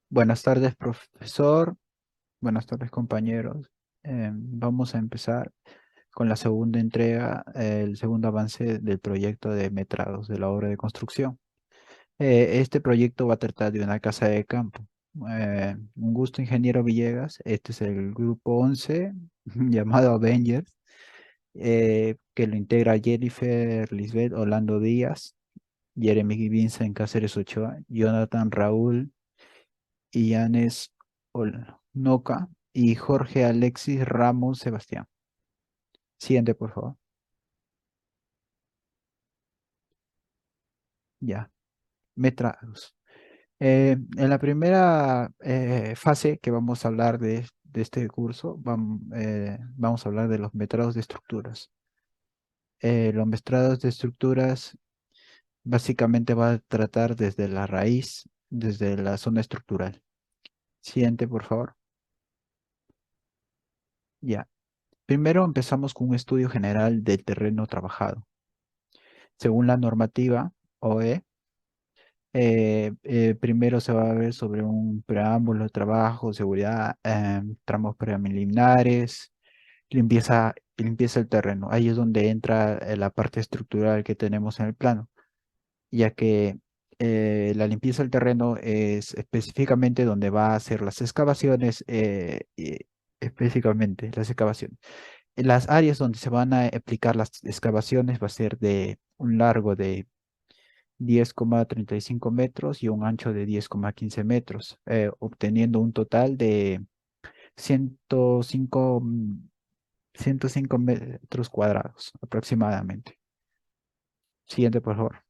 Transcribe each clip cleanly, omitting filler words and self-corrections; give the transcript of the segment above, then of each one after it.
Buenas tardes, profesor. Buenas tardes, compañeros. Vamos a empezar con la segunda entrega, el segundo avance del proyecto de metrados de la obra de construcción. Este proyecto va a tratar de una casa de campo. Un gusto, ingeniero Villegas. Este es el grupo 11 llamado Avengers, que lo integra Jennifer Lisbeth Orlando Díaz, Jeremy Vincent Cáceres Ochoa, Jonathan Raúl Illanes Noca y Jorge Alexis Ramos Sebastián. Siguiente, por favor. Ya, metrados. En la primera fase que vamos a hablar de este curso, vamos a hablar de los metrados de estructuras. Los metrados de estructuras básicamente va a tratar desde la raíz, desde la zona estructural. Siguiente, por favor. Ya. Primero empezamos con un estudio general del terreno trabajado. Según la normativa OE, primero se va a ver sobre un preámbulo, trabajo, seguridad, tramos preliminares, limpieza del terreno. Ahí es donde entra la parte estructural que tenemos en el plano, ya que la limpieza del terreno es específicamente donde va a hacer las excavaciones, específicamente las excavaciones. En las áreas donde se van a aplicar las excavaciones va a ser de un largo de 10,35 metros y un ancho de 10,15 metros, obteniendo un total de 105, 105 metros cuadrados aproximadamente. Siguiente, por favor.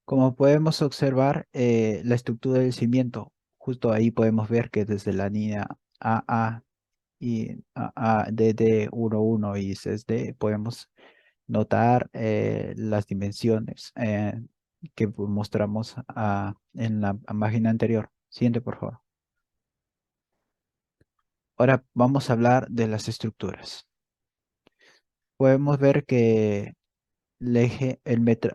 Como podemos observar, la estructura del cimiento, justo ahí podemos ver que desde la línea AA y DD11 y CSD podemos notar las dimensiones que mostramos en la página anterior. Siguiente, por favor. Ahora vamos a hablar de las estructuras. Podemos ver que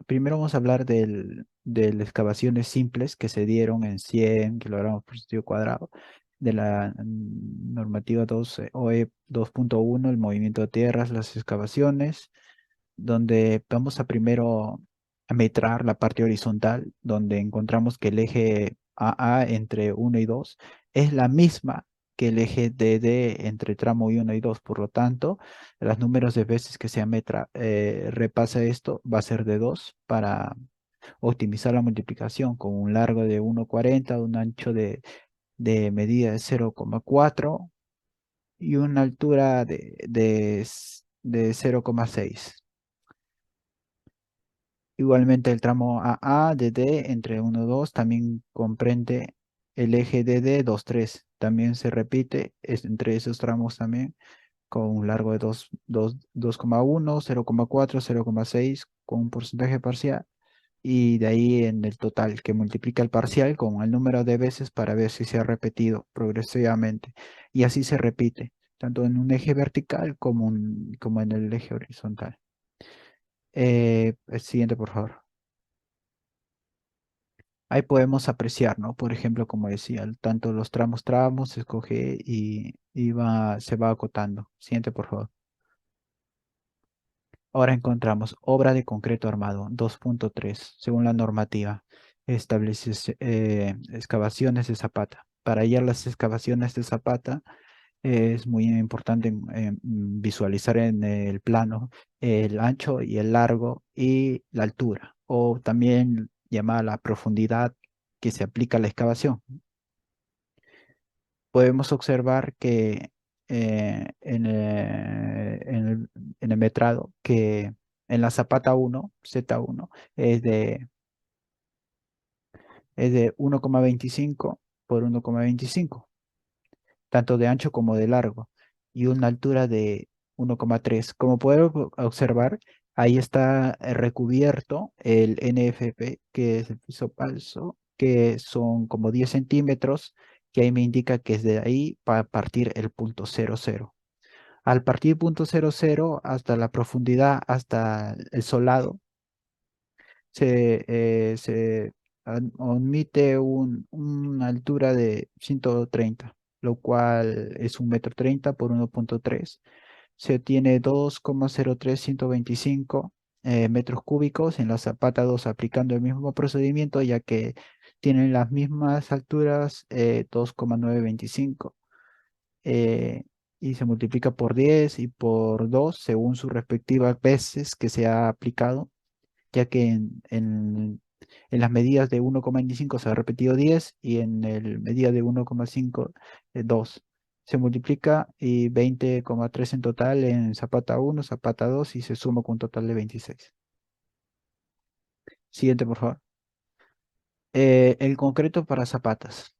primero vamos a hablar de las excavaciones simples que se dieron en 100 kilogramos por sitio cuadrado de la normativa 2, OE 2.1, el movimiento de tierras, las excavaciones, donde vamos a primero a metrar la parte horizontal, donde encontramos que el eje AA entre 1 y 2 es la misma que el eje DD entre tramo 1 y 2. Por lo tanto, los números de veces que se repasa esto va a ser de 2 para optimizar la multiplicación con un largo de 1,40, un ancho de medida de 0,4 y una altura de 0,6. Igualmente el tramo AA de D entre 1 y 2 también comprende el eje DD 2,3. También se repite entre esos tramos también con un largo de 2,1, 0,4, 0,6 con un porcentaje parcial y de ahí en el total que multiplica el parcial con el número de veces para ver si se ha repetido progresivamente. Y así se repite, tanto en un eje vertical como en el eje horizontal. El siguiente, por favor. Ahí podemos apreciar, ¿no? Por ejemplo, como decía, tanto los tramos se escoge y se va acotando. Siguiente, por favor. Ahora encontramos obra de concreto armado 2.3, según la normativa. Establece excavaciones de zapata. Para hallar las excavaciones de zapata es muy importante visualizar en el plano el ancho y el largo y la altura, o también llamada la profundidad que se aplica a la excavación. Podemos observar que en el metrado, que en la zapata 1, Z1, es de 1,25 por 1,25 tanto de ancho como de largo, y una altura de 1,3. Como podemos observar, ahí está recubierto el NFP, que es el piso falso, que son como 10 centímetros, que ahí me indica que es de ahí para partir el punto 00. Al partir punto 00 hasta la profundidad, hasta el solado, se admite una altura de 130, lo cual es 1,30 m por 1,3. Se obtiene 2,03125 metros cúbicos en la zapata 2 aplicando el mismo procedimiento, ya que tienen las mismas alturas, 2,925, eh, y se multiplica por 10 y por 2 según sus respectivas veces que se ha aplicado, ya que en las medidas de 1,25 se ha repetido 10 y en el medida de 1,5, 2. Se multiplica y 20,3 en total en zapata 1, zapata 2 y se suma con un total de 26. Siguiente, por favor. El concreto para zapatas.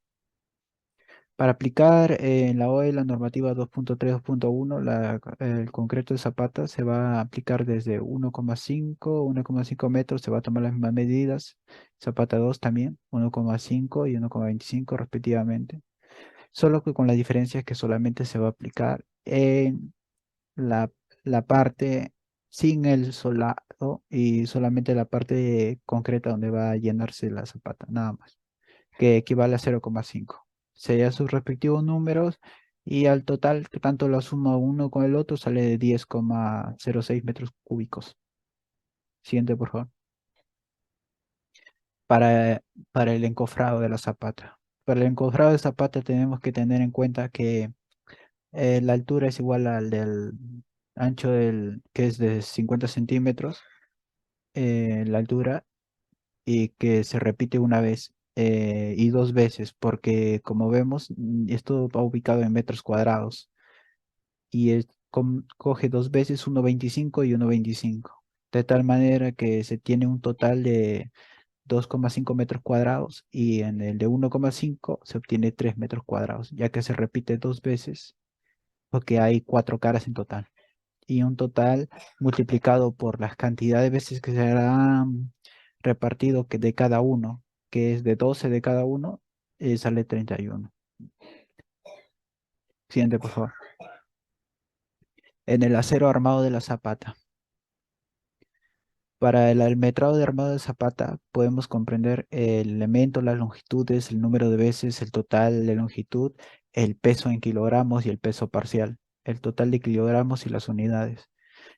Para aplicar en la OE la normativa 2.3.2.1, el concreto de zapata se va a aplicar desde 1,5 metros, se va a tomar las mismas medidas, zapata 2 también, 1,5 y 1,25 respectivamente, solo que con la diferencia es que solamente se va a aplicar en la, la parte sin el solado y solamente la parte concreta donde va a llenarse la zapata, nada más, que equivale a 0,5. Serían sus respectivos números y al total, que tanto la suma uno con el otro, sale de 10,06 metros cúbicos. Siguiente, por favor. Para, para el encofrado de la zapata. Para el encofrado de zapata tenemos que tener en cuenta que la altura es igual al del ancho que es de 50 centímetros, la altura, y que se repite una vez y dos veces, porque como vemos, esto va ubicado en metros cuadrados y coge dos veces 1,25 y 1,25, de tal manera que se tiene un total de 2,5 metros cuadrados y en el de 1,5 se obtiene 3 metros cuadrados, ya que se repite dos veces, porque hay cuatro caras en total y un total multiplicado por las cantidades de veces que se han repartido de cada uno, que es de 12 de cada uno, sale 31. Siguiente, por favor. En el acero armado de la zapata. Para el almetrado de armado de zapata podemos comprender el elemento, las longitudes, el número de veces, el total de longitud, el peso en kilogramos y el peso parcial, el total de kilogramos y las unidades.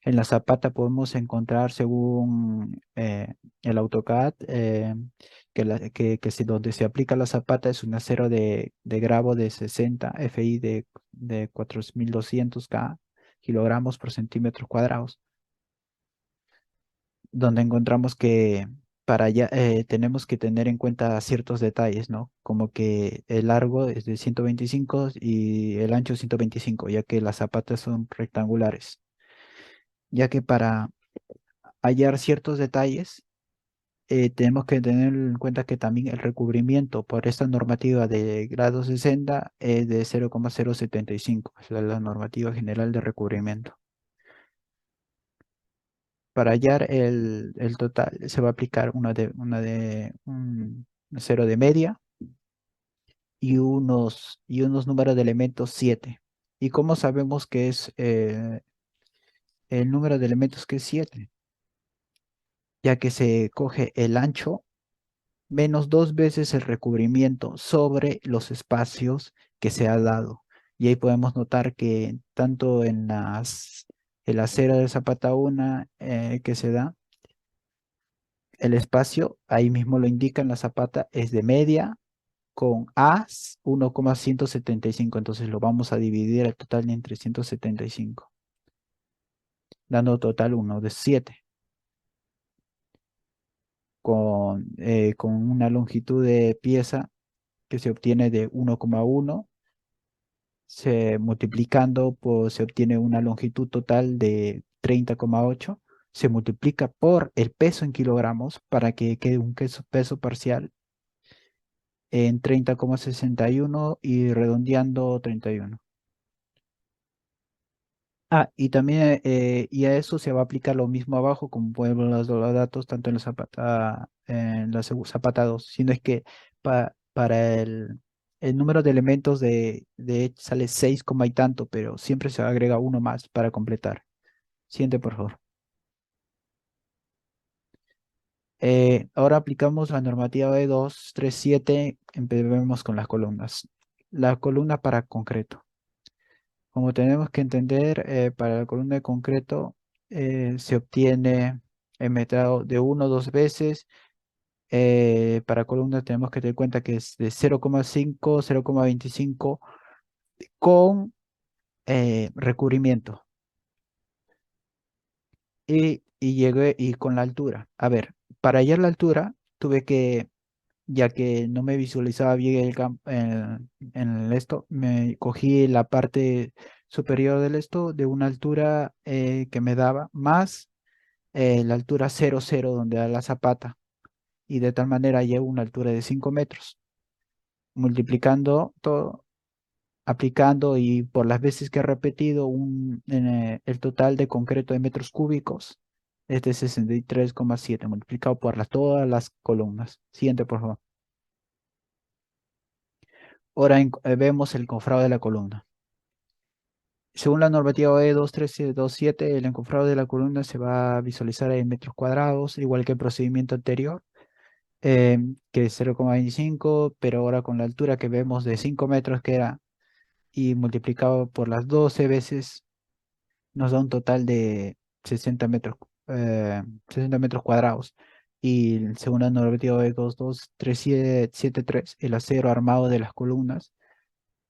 En la zapata podemos encontrar, según el AutoCAD, donde se aplica la zapata es un acero de gravo de 60 FI de 4200 kilogramos por centímetros cuadrados, donde encontramos que para allá tenemos que tener en cuenta ciertos detalles, ¿no? Como que el largo es de 125 y el ancho 125, ya que las zapatas son rectangulares, ya que para hallar ciertos detalles, tenemos que tener en cuenta que también el recubrimiento por esta normativa de grado 60 es de 0,075, es la normativa general de recubrimiento. Para hallar el total se va a aplicar un cero de media y unos números de elementos 7. ¿Y cómo sabemos que es el número de elementos que es 7? Ya que se coge el ancho menos dos veces el recubrimiento sobre los espacios que se ha dado. Y ahí podemos notar que tanto el acero de zapata 1 que se da, el espacio, ahí mismo lo indica en la zapata, es de media con A 1,175. Entonces lo vamos a dividir el total entre 175, dando total 1 de 7, con una longitud de pieza que se obtiene de 1,1. Multiplicando, pues, se obtiene una longitud total de 30,8. Se multiplica por el peso en kilogramos para que quede un peso parcial en 30,61 y redondeando 31. Y también y a eso se va a aplicar lo mismo abajo, como pueden ver los datos, tanto en la zapata 2, sino es que para el número de elementos sale 6, y tanto, pero siempre se agrega uno más para completar. Siguiente, por favor. Ahora aplicamos la normativa B237, empecemos con las columnas. La columna para concreto. Como tenemos que entender, para la columna de concreto se obtiene el metrado de 1 o 2 veces. Para columna tenemos que tener en cuenta que es de 0,5, 0,25 con recubrimiento. Y llegué y con la altura. A ver, para hallar la altura tuve que, ya que no me visualizaba bien en el esto, me cogí la parte superior del esto de una altura que me daba más la altura 00 donde da la zapata y de tal manera llevo una altura de 5 metros. Multiplicando todo, aplicando y por las veces que he repetido el total de concreto de metros cúbicos es de 63,7 multiplicado por todas las columnas. Siguiente, por favor. Ahora vemos el encofrado de la columna. Según la normativa E21327, el encofrado de la columna se va a visualizar en metros cuadrados, igual que el procedimiento anterior, que es 0,25, pero ahora con la altura que vemos de 5 metros que era, y multiplicado por las 12 veces, nos da un total de 60 metros, 60 metros cuadrados. Y según la normativa E22373, el acero armado de las columnas,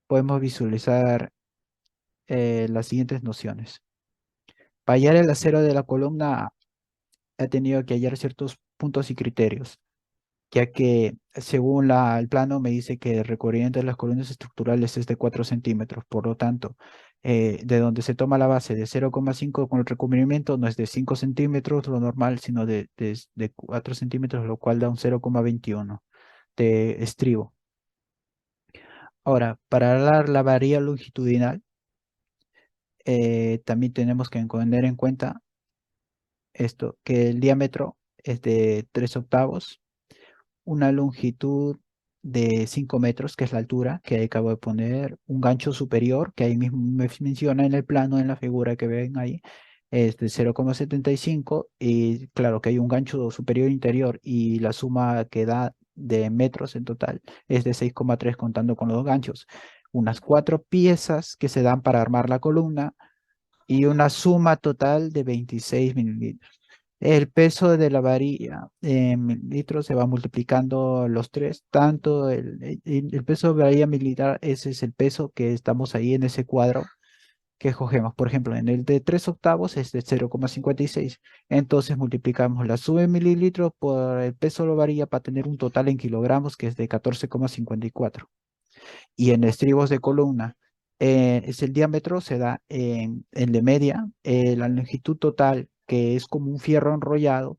podemos visualizar las siguientes nociones. Para hallar el acero de la columna, he tenido que hallar ciertos puntos y criterios, ya que según el plano me dice que el recubrimiento de las columnas estructurales es de 4 centímetros, por lo tanto, de donde se toma la base de 0,5 con el recubrimiento no es de 5 centímetros lo normal, sino de 4 centímetros, lo cual da un 0,21 de estribo. Ahora, para dar la varilla longitudinal, también tenemos que tener en cuenta esto, que el diámetro es de 3 octavos, una longitud de 5 metros, que es la altura que acabo de poner, un gancho superior, que ahí mismo me menciona en el plano, en la figura que ven ahí, es de 0,75 y claro que hay un gancho superior interior y la suma que da de metros en total es de 6,3 contando con los ganchos. Unas 4 piezas que se dan para armar la columna y una suma total de 26 mililitros. El peso de la varilla en mililitros se va multiplicando los tres, tanto el peso de varilla militar, ese es el peso que estamos ahí en ese cuadro que cogemos. Por ejemplo, en el de 3 octavos es de 0,56. Entonces multiplicamos la suma en mililitros por el peso de la varilla para tener un total en kilogramos que es de 14,54 y en estribos de columna. Es el diámetro, se da en de media, la longitud total, que es como un fierro enrollado,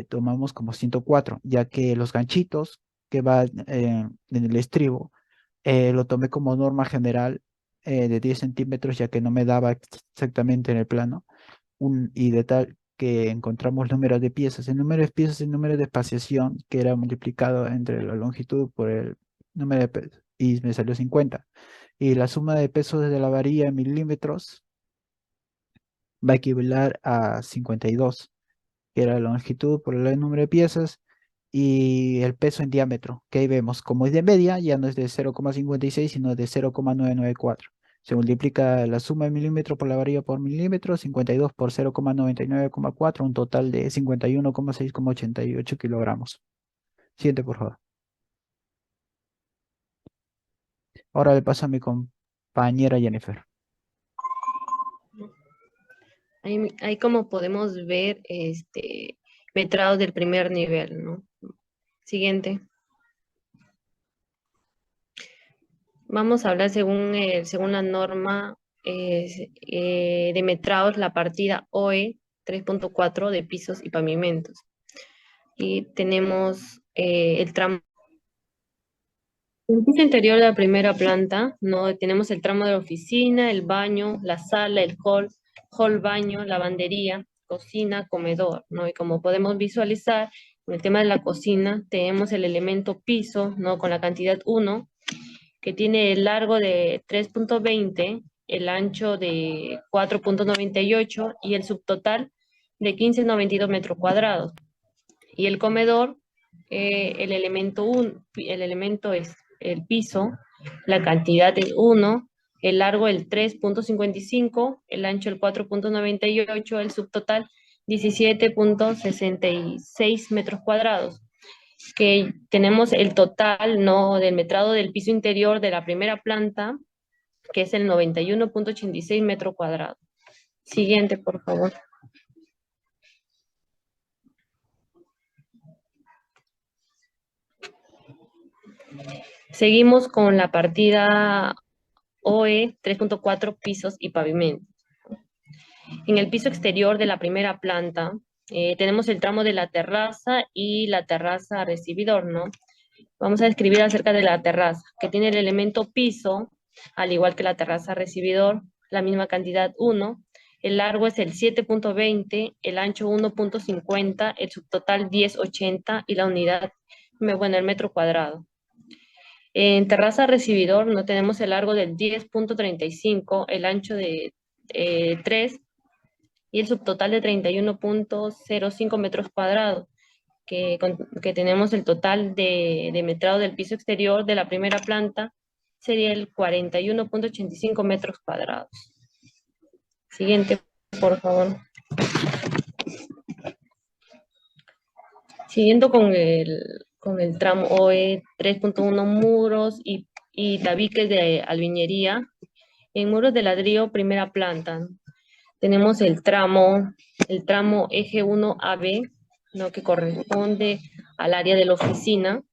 tomamos como 104, ya que los ganchitos que van en el estribo, lo tomé como norma general de 10 centímetros, ya que no me daba exactamente en el plano, y de tal que encontramos números de piezas. El número de piezas es el número de espaciación que era multiplicado entre la longitud por el número de pesos y me salió 50. Y la suma de pesos de la varilla en milímetros va a equivaler a 52, que era la longitud por el número de piezas y el peso en diámetro, que ahí vemos, como es de media, ya no es de 0,56, sino de 0,994. Se multiplica la suma de milímetro por la varilla por milímetro, 52 por 0,99,4, un total de 51,6,88 kilogramos. Siguiente, por favor. Ahora le paso a mi compañera Jennifer. Ahí como podemos ver, metrados del primer nivel, ¿no? Siguiente. Vamos a hablar según la norma de metrados, la partida OE 3.4 de pisos y pavimentos. Y tenemos el tramo. En el piso interior de la primera planta, ¿no? Tenemos el tramo de la oficina, el baño, la sala, el hall baño, lavandería, cocina, comedor, ¿no? Y como podemos visualizar, en el tema de la cocina, tenemos el elemento piso, ¿no? Con la cantidad 1, que tiene el largo de 3.20, el ancho de 4.98 y el subtotal de 15,92 metros cuadrados. Y el comedor, el elemento es el piso, la cantidad es 1, el largo el 3.55, el ancho el 4.98, el subtotal 17.66 metros cuadrados. Que tenemos el total, ¿no?, del metrado del piso interior de la primera planta, que es el 91.86 metros cuadrados. Siguiente, por favor. Seguimos con la partida OE 3.4 pisos y pavimentos. En el piso exterior de la primera planta tenemos el tramo de la terraza y la terraza recibidor, ¿no? Vamos a describir acerca de la terraza, que tiene el elemento piso, al igual que la terraza recibidor, la misma cantidad 1, el largo es el 7.20, el ancho 1.50, el subtotal 10.80 y la unidad, bueno, el metro cuadrado. En terraza recibidor no tenemos el largo del 10.35, el ancho de 3 y el subtotal de 31.05 metros cuadrados, que tenemos el total de metrado del piso exterior de la primera planta, sería el 41.85 metros cuadrados. Siguiente, por favor. Siguiendo con el tramo OE 3.1 muros y tabiques de albañilería. En muros de ladrillo, primera planta, tenemos el tramo eje 1AB, ¿no?, que corresponde al área de la oficina,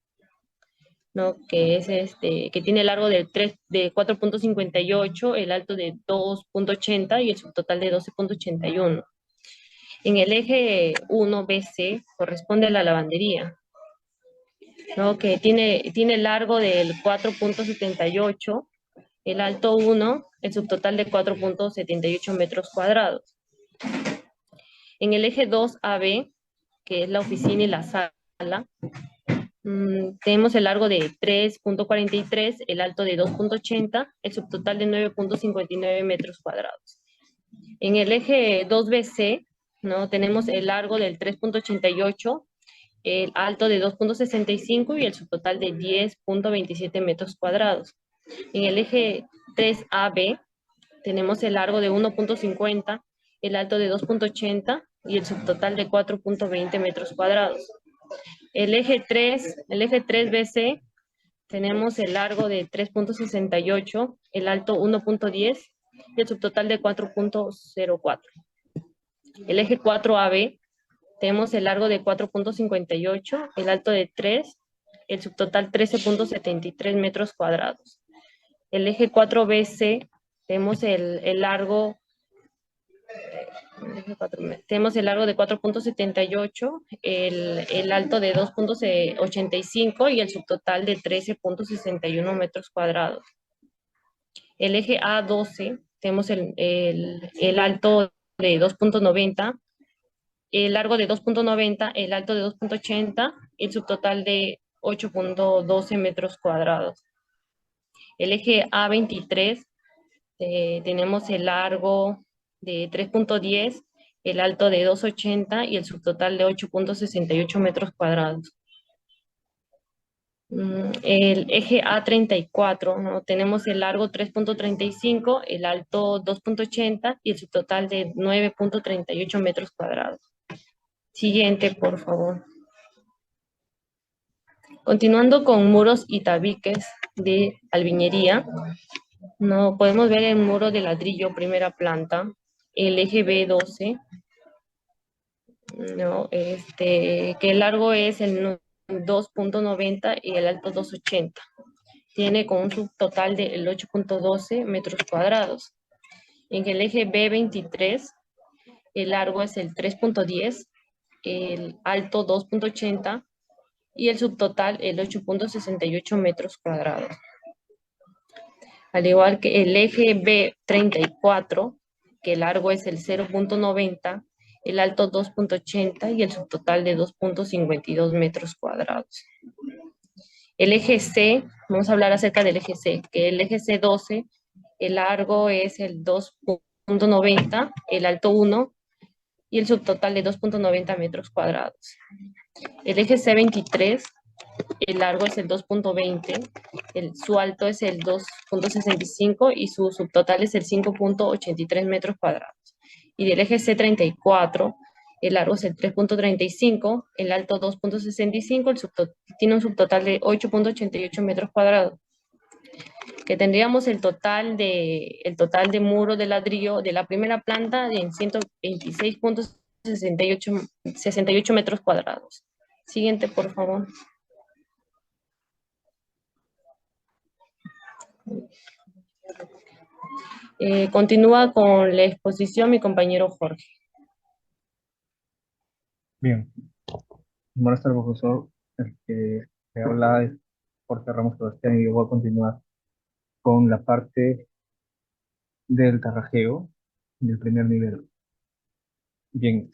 ¿no?, que es que tiene el largo de 4.58, el alto de 2.80 y el subtotal de 12.81. En el eje 1BC corresponde a la lavandería, ¿no?, que tiene el largo del 4.78, el alto 1, el subtotal de 4.78 metros cuadrados. En el eje 2AB, que es la oficina y la sala, tenemos el largo de 3.43, el alto de 2.80, el subtotal de 9.59 metros cuadrados. En el eje 2BC, ¿no?, tenemos el largo del 3.88, el alto de 2.65 y el subtotal de 10.27 metros cuadrados. En el eje 3AB tenemos el largo de 1.50, el alto de 2.80 y el subtotal de 4.20 metros cuadrados. El eje 3BC tenemos el largo de 3.68, el alto 1.10 y el subtotal de 4.04. El eje 4AB tenemos el largo de 4.58, el alto de 3, el subtotal 13.73 metros cuadrados. El eje 4BC tenemos el largo de 4.78, el alto de 2.85 y el subtotal de 13.61 metros cuadrados. El eje A12 tenemos el alto de 2.90, el largo de 2.90, el alto de 2.80 y el subtotal de 8.12 metros cuadrados. El eje A23 tenemos el largo de 3.10, el alto de 2.80 y el subtotal de 8.68 metros cuadrados. El eje A34, ¿no?, tenemos el largo 3.35, el alto 2.80 y el subtotal de 9.38 metros cuadrados. Siguiente, por favor. Continuando con muros y tabiques de albañilería, no podemos ver el muro de ladrillo primera planta, el eje B12, ¿no?, que el largo es el 2.90 y el alto 2.80. Tiene con un subtotal del 8.12 metros cuadrados. En el eje B23, el largo es el 3.10, el alto 2.80 y el subtotal el 8.68 metros cuadrados. Al igual que el eje B34, que el largo es el 0.90, el alto 2.80 y el subtotal de 2.52 metros cuadrados. El eje C, vamos a hablar acerca del eje C, que el eje C12, el largo es el 2.90, el alto 1 y el subtotal de 2.90 metros cuadrados. El eje C23, el largo es el 2.20, su alto es el 2.65 y su subtotal es el 5.83 metros cuadrados. Y del eje C34, el largo es el 3.35, el alto 2.65, tiene un subtotal de 8.88 metros cuadrados. Que tendríamos el total de muro de ladrillo de la primera planta en 126.68 metros cuadrados. Siguiente, por favor. Continúa con la exposición mi compañero Jorge. Bien, buenas tardes, profesor. El que habla es Jorge Ramos Sebastián y yo voy a continuar con la parte del tarrajeo del primer nivel. Bien,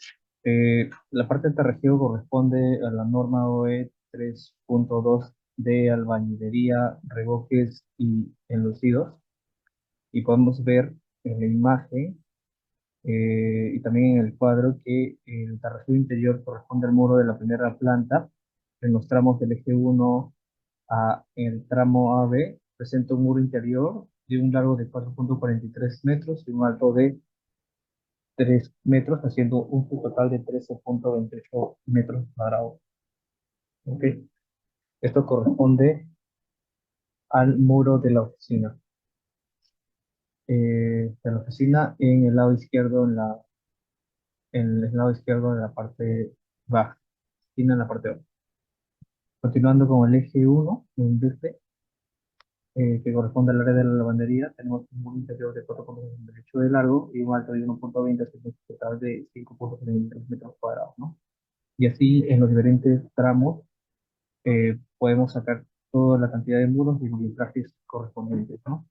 la parte del tarrajeo corresponde a la norma OE 3.2 de albañilería, revoques y enlucidos. Y podemos ver en la imagen y también en el cuadro que el tarrajeo interior corresponde al muro de la primera planta en los tramos del eje 1 a el tramo AB. Presenta un muro interior de un largo de 4.43 metros y un alto de 3 metros, haciendo un total de 13.28 metros cuadrados. ¿Ok? Esto corresponde al muro de la oficina en el lado izquierdo, en el lado izquierdo de la parte baja, esquina en la parte baja. Continuando con el eje 1, en verde, que corresponde al área de la lavandería, tenemos un muro interior de 4.68 de largo y un alto de 1.20, haciendo un total de 5.33 metros cuadrados, ¿no? Y así en los diferentes tramos podemos sacar toda la cantidad de muros y milimetrajes correspondientes, ¿no?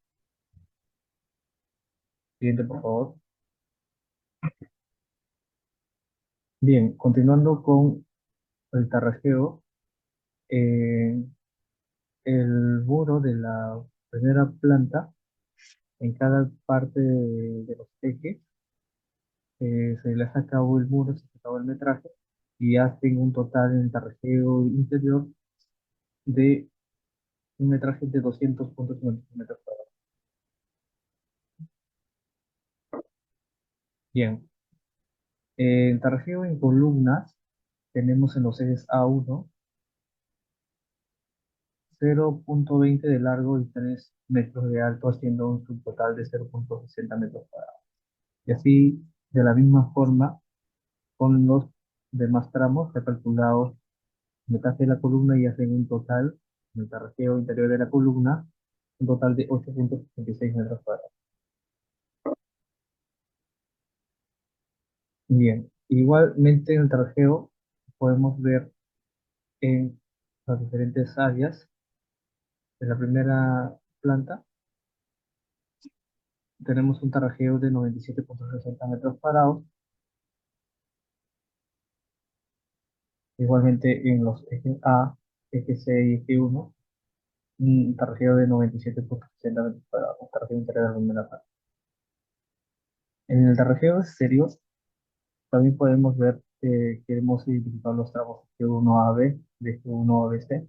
Siguiente, por favor. Bien, continuando con el tarrajeo, eh, el muro de la primera planta, en cada parte de los ejes, se les acabó el muro, se acabó el metraje y hacen un total en el tarrajeo interior de un metraje de 200.50 metros cuadrados. Bien, en tarrajeo en columnas tenemos en los ejes A1 0.20 de largo y 3 metros de alto, haciendo un subtotal de 0.60 metros cuadrados. Y así, de la misma forma, con los demás tramos, se ha calculado el metraje de la columna y hacen un total, en el tarrajeo interior de la columna, un total de 8.66 metros cuadrados. Bien, igualmente en el tarjeo podemos ver en las diferentes áreas de la primera planta, tenemos un tarjeo de 97.60 metros cuadrados. Igualmente en los ejes A, eje C y eje 1, un tarjeo de 97.60 metros cuadrados, un tarjeo interior de la primera planta. En el tarjeo exterior también podemos ver que hemos identificado los tramos de 1 a B, de 1 a BC,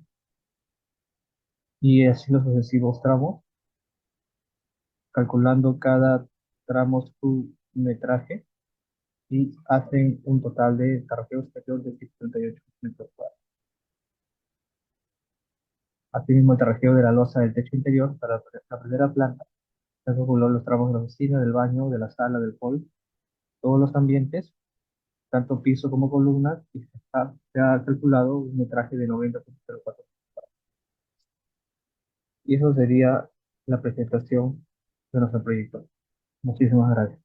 y así los sucesivos tramos, calculando cada tramo su metraje y hacen un total de tarjeo exterior de 38 metros cuadrados. Asimismo, el tarjeo de la losa del techo interior para la primera planta se calculó los tramos de la oficina, del baño, de la sala, del hall, todos los ambientes, tanto piso como columnas, y se ha calculado un metraje de 90.04. Y eso sería la presentación de nuestro proyecto. Muchísimas gracias.